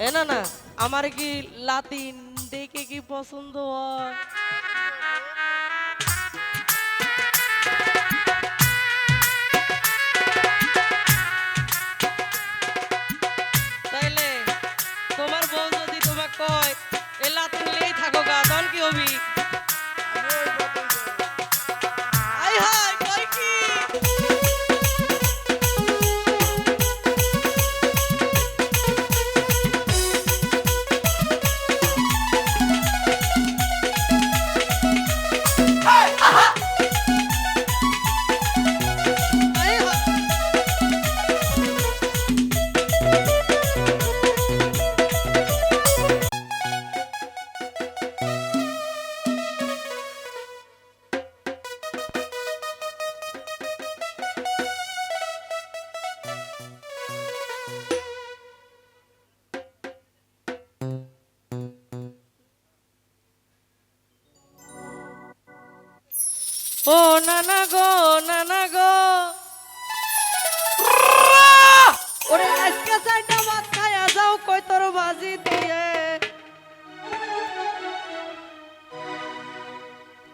এ না না, আমার কি লাতিন দেখে কি পছন্দ হয়? তাইলে তোমার বউ যদি তোমাকে কয় এ লাতিন লেই থাকো গা, তখন কি হবি? আই হাই কয় কি? I high. ও নানা গো, নানা গো, ওরে আজকে চাইটা ভাত খাইয়া যাও কই তোর বাজি দিয়ে।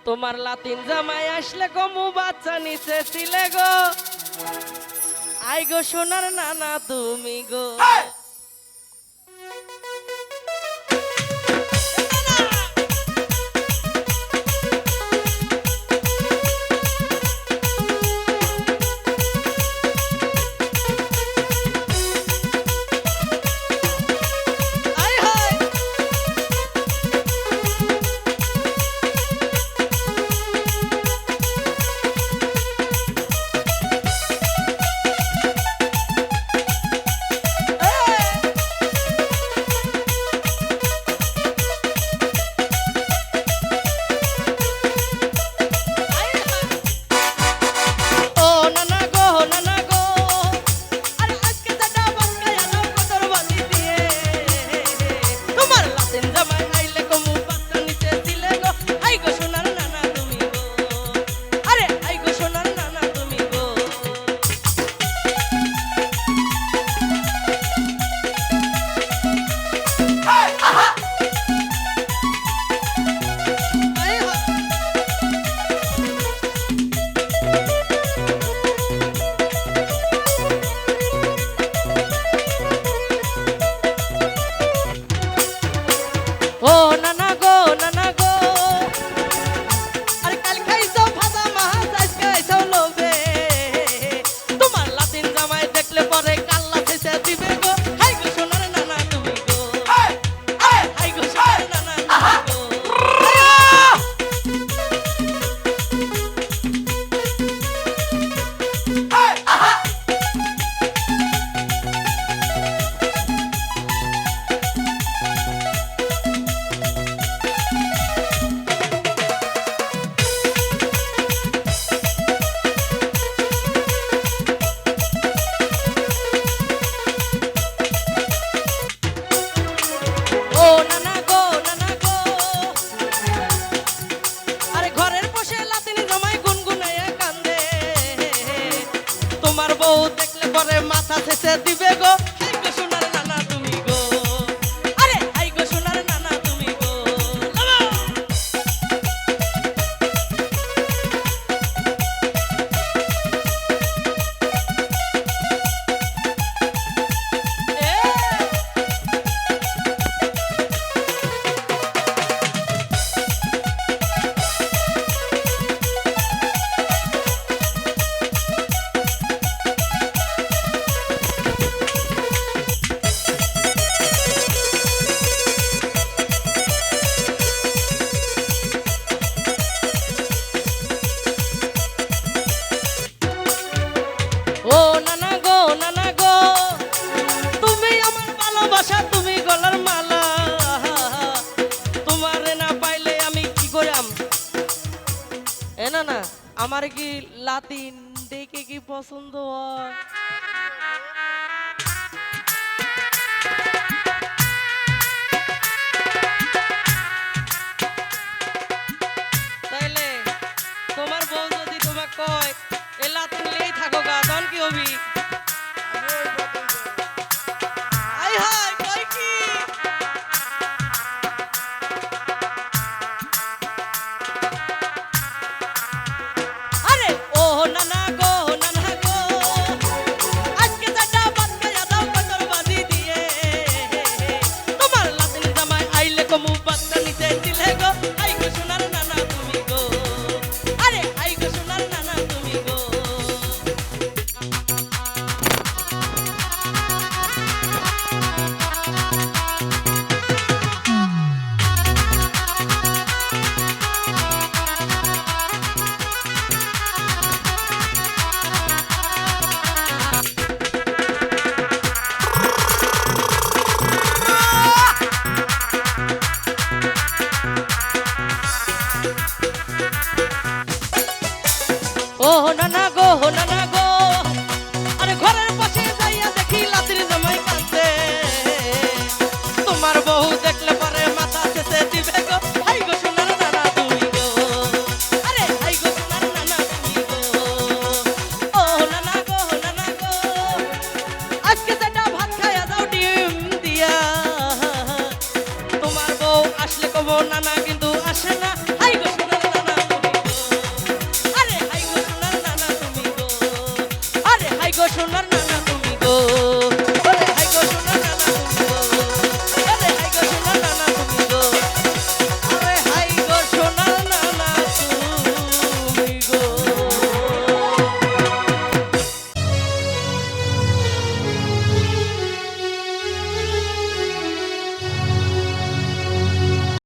তোমার লাতিন জামাই আসলে কমু বাচ্চা নিচে ছিলে গো। আই গো সোনার নানা তুমি গো। I high. ও নানা গো, নানা গো, আরে আজকে চাইটা ভাত খাইয়া যাও কই তোর বাজি দিয়ে। তোমার লাতিন জামাই আইলে কমু বাচ্চা নিচে ছিলে গো। আই গো সোনার নানা তুমি গো। আরে আই গো সোনার নানা তুমি গো। I high. ও নানা গো, নানা গো, আরে কাল খাইছো ভাজা মাছ আজকে আইছো লোভে। তোমার লাতিন জামাই দেখলে পরে কাল্লা ছেঁচে দিবে গো। হাই গো সোনার নানা তুমি গো। হাই গো সোনার নানা তুমি গো। ও নানা গো, নানা গো, আরে ঘরের বসে লাতিন জামাই গুনগুনাইয়া কান্দে। তোমার বউ দেখলে পরে মাথা ছেঁচে দিবে গো। হাই গো সোনার নানা তুমি গো। আরে হাই গো সোনার নানা তুমি গো। লামা। এ ও নানা গো, নানা গো, তুমি আমার ভালোবাসা তুমি গলার মালা। তোমারে না পাইলে আমি কি করাম? এ না না, আমার কি লাতিন দেখে কি পছন্দ হয়?